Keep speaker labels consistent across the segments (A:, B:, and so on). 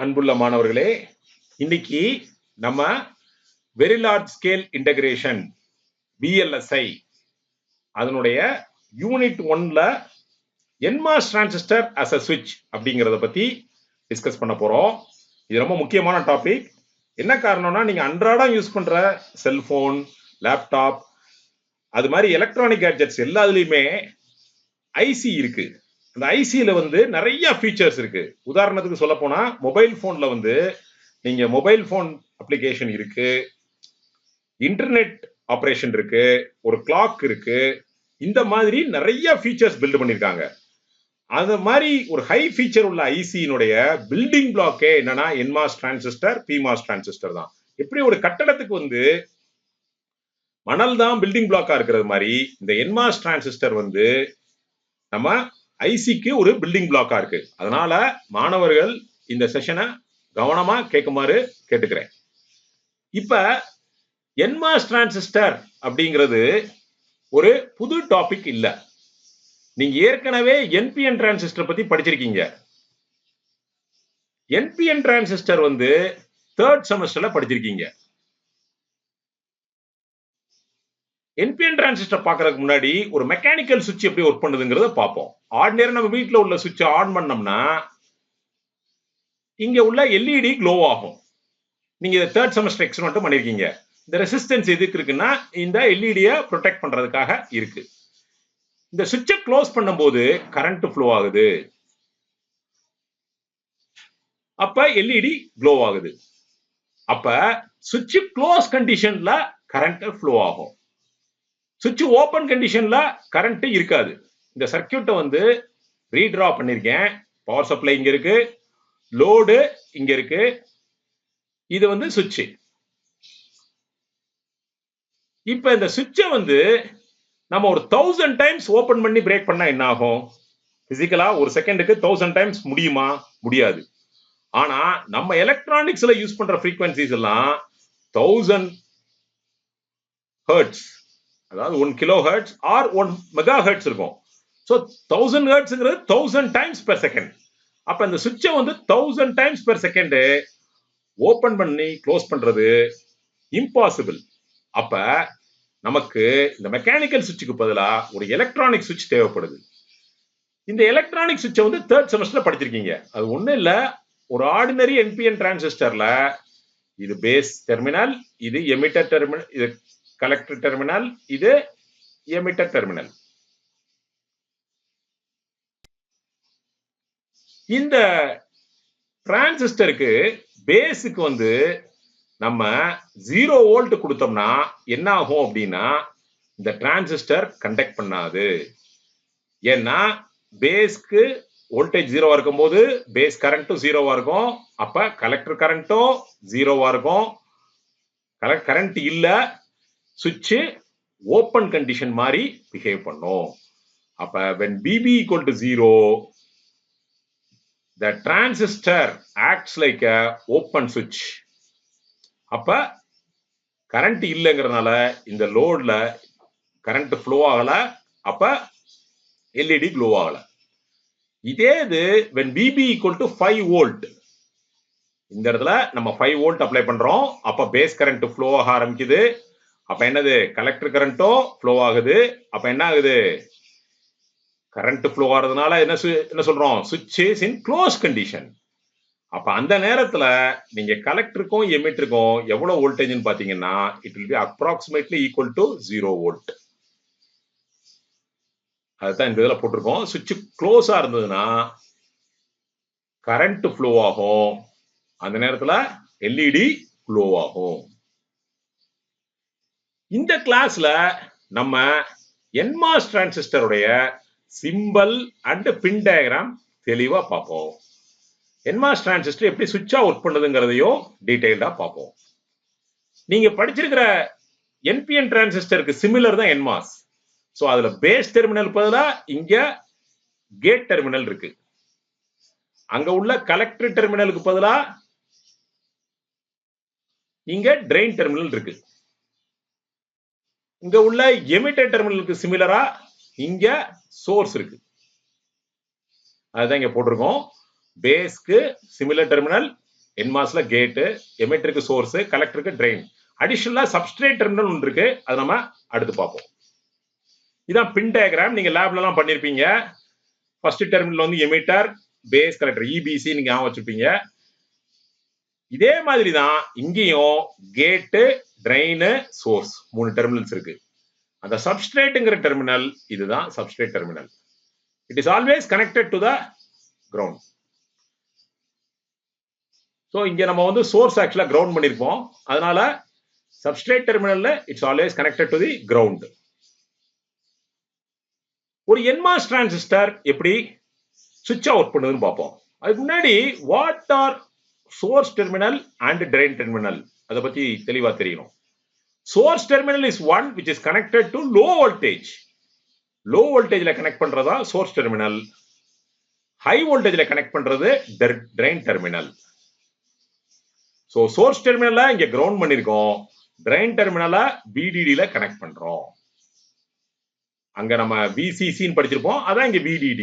A: அன்புள்ள மாணவர்களே, இன்னைக்கு நம்ம very large scale integration VLSI அதனுடைய யூனிட் 1ல NMOS transistor as a switch அப்படிங்கறத பத்தி டிஸ்கஸ் பண்ண போறோம். இது ரொம்ப முக்கியமான டாபிக். என்ன காரணம்னா, நீங்க அன்றாடம் யூஸ் பண்ற செல்போன், லேப்டாப், அது மாதிரி எலக்ட்ரானிக் கேட்ஜெட்ஸ் எல்லாத்துலயுமே ஐசி இருக்கு. அந்த ஐசியில நிறைய ஃபீச்சர்ஸ் இருக்கு. உதாரணத்துக்கு சொல்ல போனா, மொபைல் போன்ல நீங்க மொபைல் போன் அப்ளிகேஷன் இருக்கு, இன்டர்நெட் ஆபரேஷன் இருக்கு, ஒரு கிளாக் இருக்கு. இந்த மாதிரி நிறைய ஃபீச்சர்ஸ் பில்ட் பண்ணிருக்காங்க. அது மாதிரி ஒரு ஹை ஃபீச்சர் உள்ள ஐசியினுடைய பில்டிங் பிளாக்கே என்னன்னா NMOS டிரான்சிஸ்டர், PMOS டிரான்சிஸ்டர் தான். எப்படி ஒரு கட்டடத்துக்கு மணல் தான் பில்டிங் பிளாக்கா இருக்கிறது மாதிரி, இந்த NMOS டிரான்சிஸ்டர் நம்ம ஐசிக்கு ஒரு பில்டிங் பிளாக்கா இருக்கு. அதனால மாணவர்கள் இந்த செஷனை கவனமா கேட்குமாறு கேட்டுக்கிறேன். இப்ப NMOS டிரான்சிஸ்டர் அப்படிங்கிறது ஒரு புது டாபிக் இல்ல. நீங்க ஏற்கனவே NPN டிரான்சிஸ்டர் பத்தி படிச்சிருக்கீங்க. NPN டிரான்சிஸ்டர் 3rd செமஸ்டர்ல படிச்சிருக்கீங்க. NPN டிரான்சிஸ்டர் பார்க்கறதுக்கு முன்னாடி ஒரு மெக்கானிக்கல் சுவிட்ச் எப்படி ஒர்க் பண்ணுதுங்கிறத பார்ப்போம். ஆர்டினரி நம்ம வீட்ல உள்ள சுவிட்ச் ஆன் பண்ணோம்னா இங்க உள்ள LED க்ளோ ஆகும். நீங்க 3rd செமஸ்டர் எக்ஸ்பெரிமெண்ட் பண்ணிருக்கீங்க. இந்த ரெசிஸ்டன்ஸ் எதுக்கு இருக்குன்னா, இந்த LED-ய ப்ரொடெக்ட் பண்றதுக்காக இருக்கு. இந்த சுவிட்சை க்ளோஸ் பண்ணும்போது கரண்ட் ஃப்ளோ ஆகுது. அப்ப LED க்ளோ ஆகுது. அப்ப சுவிட்ச் க்ளோஸ் கண்டிஷன்ல கரண்ட் ஃப்ளோ ஆகும். சுவிட்ச் ஓபன் கண்டிஷன்ல கரண்ட் இருக்காது. இந்த சர்க்யூட்டை ரீட்ரா பண்ணிருக்கேன். பவர் சப்ளை இங்க இருக்கு, லோடு இங்க இருக்கு, இது சுவிட்ச். இப்ப இந்த சுவிட்சை நம்ம ஒரு 1000 டைம்ஸ் ஓபன் பண்ணி பிரேக் பண்ணா என்ன ஆகும்? பிசிக்கலா ஒரு செகண்டுக்கு 1000 டைம்ஸ் முடியுமா? முடியாது. ஆனா நம்ம எலக்ட்ரானிக்ஸ்ல யூஸ் பண்ற ஃப்ரீக்வன்சிஸ் எல்லாம் 1000 ஹெர்ட்ஸ், அதாவது 1 kilo hertz or 1 mega hertz இருக்கும். சோ 1000 ஹெர்ட்ஸ்ங்கிறது 1000 டைம்ஸ் பெர் செகண்ட். அப்ப இந்த சுவிட்சை 1000 டைம்ஸ் பெர் செகண்ட் ஓபன் பண்ணி க்ளோஸ் பண்றது இம்பாசிபிள். அப்ப நமக்கு இந்த மெக்கானிக்கல் சுவிட்சுக்கு பதிலா ஒரு எலக்ட்ரானிக் சுவிட்ச் தேவைப்படுது. இந்த எலக்ட்ரானிக் சுவிட்சை 3rd செமஸ்டர்ல படிச்சிருக்கீங்க. அது ஒண்ணும் இல்ல, ஒரு ஆர்டினரி NPN டிரான்சிஸ்டர்ல இது பேஸ் டெர்மினல், இது எமிட்டர் டெர்மினல், இது கலெக்டர் டெர்மினல், இது எமிட்டர் டெர்மினல். இந்த டிரான்சிஸ்டருக்கு பேஸுக்கு நம்ம 0 வோல்ட் கொடுத்தோம்னா என்ன ஆகும் அப்படின்னா, இந்த டிரான்சிஸ்டர் கண்டக்ட் பண்ணாது. ஏன்னா பேஸ்க்கு வோல்டேஜ் 0 இருக்கும்போது பேஸ் கரண்ட்டும் 0 இருக்கும். அப்ப கலெக்டர் கரண்ட்டும் 0 இருக்கும். கரண்ட் இல்ல, சுவிட்ச் ஓபன் கண்டிஷன் மாதிரி பிஹேவ் பண்ணும். அப்ப when BB equal to 0, the transistor acts like a open switch. அப்ப கரண்ட் இல்லங்கிறதுனால இந்த லோட்ல கரண்ட் ஃப்ளோ ஆகல. அப்ப LED க்ளோ ஆகல. இதே இது when BB equal to 5 volt, இந்த இடத்துல நம்ம 5 வோல்ட் அப்ளை பண்றோம். அப்ப பேஸ் கரண்ட் ஃப்ளோ ஆக ஆரம்பிக்குது. அப்ப என்னது? கலெக்டர் கரண்ட்டும் ஃப்ளோ ஆகுது. அப்ப என்ன ஆகுது? கரண்ட் ஃப்ளோ ஆகிறதுனால என்ன சொல்றோம்? சுவிட்ச் இஸ் இன் க்ளோஸ் கண்டிஷன். அப்ப அந்த நேரத்துல நீங்க கலெக்டருக்கும் எமிட்டருக்கும் எவ்வளவு வோல்டேஜ்னு பாத்தீங்கன்னா, it will be approximately equal to 0 volt. அதுதான் இந்த இதுல போட்டிருக்கோம். சுவிட்ச் க்ளோஸா இருந்ததுன்னா கரண்ட் ஃப்ளோ ஆகும். அந்த நேரத்துல LED க்ளோ ஆகும். இந்த கிளாஸ்ல நம்ம NMOS டிரான்சிஸ்டருடைய சிம்பல் அண்ட் பின் டயக்ராம் தெளிவா பார்ப்போம். NMOS டிரான்சிஸ்டர் எப்படி சுவிட்சா ஒர்க் பண்ணுதுங்கிறதையும் டீடைல்டா பார்ப்போம். நீங்க படிச்சிருக்கிற NPN டிரான்சிஸ்டருக்கு சிமிலர் தான் NMOS. சோ அதுல பேஸ் டெர்மினல் பதிலா இங்க கேட் டெர்மினல் இருக்கு. அங்க உள்ள கலெக்டர் டெர்மினலுக்கு பதிலா இங்க ட்ரெயின் டெர்மினல் இருக்கு. இங்க உள்ள எமிட்டர் டெர்மினலுக்கு சிமிலரா இங்க சோர்ஸ் இருக்கு. அதுதான் இங்க போட்டிருக்கோம். பேஸ்க்கு சிமிலர் டெர்மினல், NMOSல கேட், எமிட்டருக்கு சோர்ஸ், கலெக்டருக்கு ட்ரெயின். அடிஷனலா சப்ஸ்ட்ரேட் டெர்மினல் ஒன்று இருக்கு. அதை நம்ம அடுத்து பார்ப்போம். இதான் பின் டயக்ராம். நீங்க லேப்ல எல்லாம் பண்ணிருப்பீங்க. ஃபர்ஸ்ட் டெர்மினல் வந்து எமிட்டர், பேஸ், கலெக்டர், EBC நீங்க ஞாபகம் வச்சிருப்பீங்க. இதே மாதிரி தான் இங்கேயும் கேட், ட்ரெயின், சோர்ஸ் 3 டெர்மினல்ஸ் இருக்கு. அந்த சப்ஸ்ட்ரேட்ங்கிற டெர்மினல் இதுதான் substrate terminal. It is always connected to the ground. So இங்க நம்ம வந்து சோர்ஸ் ஆக்சுவலா கிரவுண்ட் பண்ணிருப்போம். அதனால சப்ஸ்ட்ரேட் டெர்மினல்ல it's always connected to the ground. ஒரு NMOS டிரான்சிஸ்டர் எப்படி சுவிட்ச் அவுட் பண்ணுதுன்னு பார்ப்போம். அதுக்கு முன்னாடி what are source terminal and drain terminal அதை பத்தி தெளிவா தெரியணும். Source terminal is one which is connected to low voltage. Low வோல்டேஜ்ல கனெக்ட் பண்றதா சோர்ஸ் டெர்மினல். ஹை வோல்டேஜ்ல கனெக்ட் பண்றது ட்ரெயின் டெர்மினல். சோ சோர்ஸ் டெர்மினலை இங்க கிரவுண்ட் பண்ணிருக்கோம். ட்ரெயின் டெர்மினலை VDD-ல கனெக்ட் பண்றோம். அங்க நம்ம VCC படிச்சிருப்போம். அதான் இங்க VDD.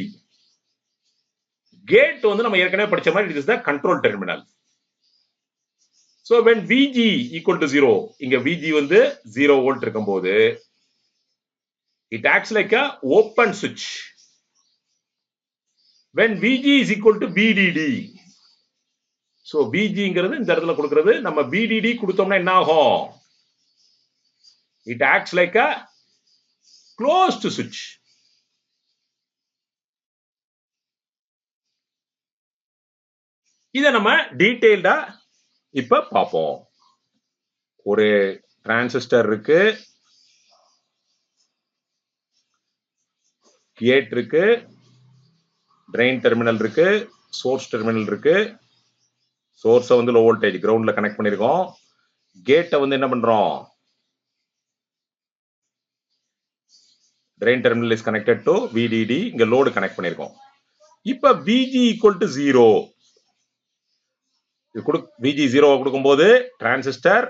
A: கேட் வந்து நம்ம ஏற்கனவே படிச்ச மாதிரி it is the control terminal. So when VG equal to 0, இங்க VG வந்து 0 வோல்ட் இருக்கும்போது it acts like a open switch. When VG is equal to VDD, so VGங்கிறது இந்த இடத்துல கொடுக்கிறது, நம்ம VDD கொடுத்தோம்னா என்ன ஆகும்? It acts like a closed switch. இதை நம்ம டீடைல்டா இப்ப பார்ப்போம். ஒரு டிரான்சிஸ்டர் இருக்கு, கேட் இருக்கு, ட்ரெயின் டெர்மினல் இருக்கு, சோர்ஸ் டெர்மினல் இருக்கு. சோர்ஸை வந்து லோ வோல்டேஜ் கிரவுண்ட்ல கனெக்ட் பண்ணிருக்கோம். கேட்டை வந்து என்ன பண்றோம்? Train terminal is connected to VDD. இங்க லோடு கனெக்ட் பண்ணிருக்கோம். இப்ப VG equal to 0. VG 0 கொடுக்கும்போது transistor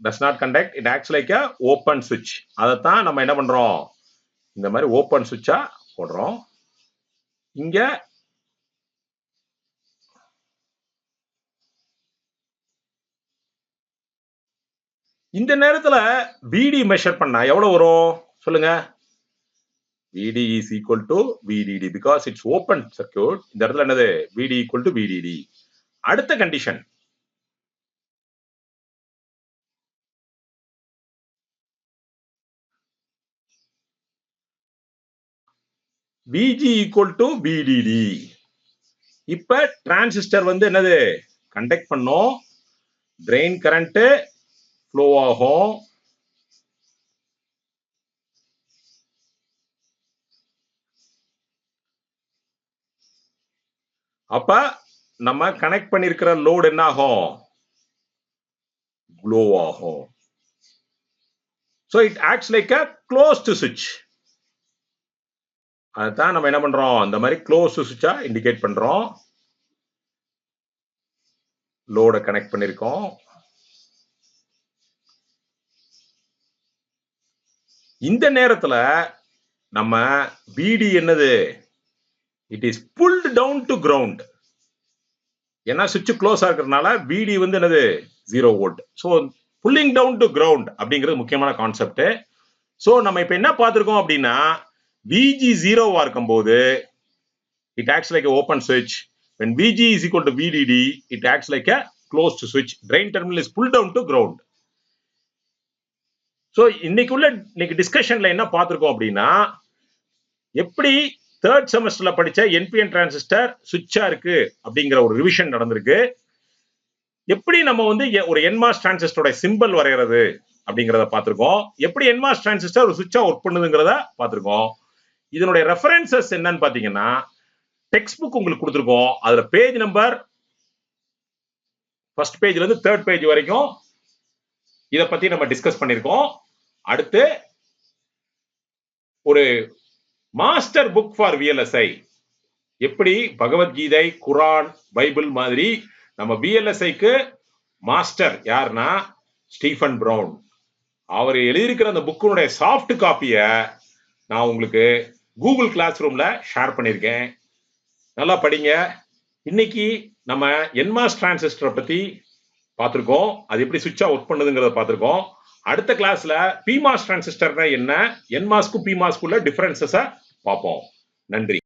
A: does not conduct, it acts like a open switch. அதைத்தான் நம்ம என்ன பண்றோம்? இந்த மாதிரி ஓபன் சுவிட்சா போடுறோம். இங்க இந்த நேரத்துல VD மெஷர் பண்ணா எவ்வளவு வரும் சொல்லுங்க? VD is equal to VDD because it's open circuit. இந்த இடத்துல என்னது? VD equal to VDD. அடுத்த condition, VG equal to VDD. இப்ப டிரான்சிஸ்டர் வந்து என்னது? கண்டக்ட் பண்ணும், ட்ரெயின் கரண்ட் ஃப்ளோ ஆகும். அப்ப நம்ம கனெக்ட் பண்ணிருக்கிற லோடு என்ன ஆகும்? க்ளோ ஆகும். So it acts like a closed switch. அதான் நம்ம என்ன பண்றோம்? இந்த மாதிரி க்ளோஸ்ட் சுவிட்சா இண்டிகேட் பண்றோம். லோட கனெக்ட் பண்ணிருக்கோம். இந்த நேரத்துல நம்ம VD என்னது? It is pulled down to ground. ஏன்னா சுவிட்ச் க்ளோஸ் இருக்கிறதுனால VD வந்து என்னது? 0 volt. So pulling down to ground அப்படிங்கிறது முக்கியமான கான்செப்ட். ஸோ நம்ம இப்ப என்ன பார்த்திருக்கோம் அப்படின்னா, VG 0வா இருக்கும்போது it acts like a open switch. When VG is equal to VDD, it acts like a closed switch. Drain terminal is pulled down to ground. So இன்னைக்கு டிஸ்கஷன்ல என்ன பார்த்திருக்கோம் அப்படின்னா, எப்படி தேர்ட் செமஸ்டர்ல படிச்ச NPN டிரான்சிஸ்டர் சுவிட்சா இருக்கு அப்படிங்கிற ஒரு ரிவிஷன் நடந்திருக்கு. எப்படி நம்ம வந்து ஒரு NMOS டிரான்சிஸ்டரோட சிம்பிள் வரைகிறது அப்படிங்கறத பார்த்திருக்கோம். எப்படி NMOS டிரான்சிஸ்டர் ஒரு சுவிட்சா ஒர்க் பண்ணுதுங்கிறத பார்த்திருக்கோம். இதனுடைய ரெஃபரன்சஸ் என்னன்னு பாத்தீங்கன்னா, டெக்ஸ்ட் புக் உங்களுக்கு கொடுத்திருக்கோம். அதுல பேஜ் நம்பர் ஃபர்ஸ்ட் பேஜ்ல இருந்து தேர்ட் பேஜ் வரைக்கும் இத பத்தி நம்ம டிஸ்கஸ் பண்ணிருக்கோம். அடுத்து ஒரு மாஸ்டர் புக் ஃபார் VLSI, எப்படி பகவத்கீதை, குரான், பைபிள் மாதிரி நம்ம VLSIக்கு மாஸ்டர் யாருன்னா ஸ்டீஃபன் பிரவுன். அவர் எழுதியிருக்கிற அந்த புக்கினுடைய சாஃப்ட் காப்பியை நான் உங்களுக்கு கூகுள் கிளாஸ் ரூம்ல ஷேர் பண்ணியிருக்கேன். நல்லா படிங்க. இன்னைக்கு நம்ம என்மாஸ் டிரான்சிஸ்டரை பத்தி பார்த்திருக்கோம். அது எப்படி சுவிட்சா ஒர்க் பண்ணுதுங்கிறத பார்த்திருக்கோம். அடுத்த கிளாஸ்ல பிமாஸ் டிரான்சிஸ்டர்னா என்ன, என்மாஸ்க்கும் பிமாஸ்க்குள்ள டிஃபரன்சஸ பார்ப்போம். நன்றி.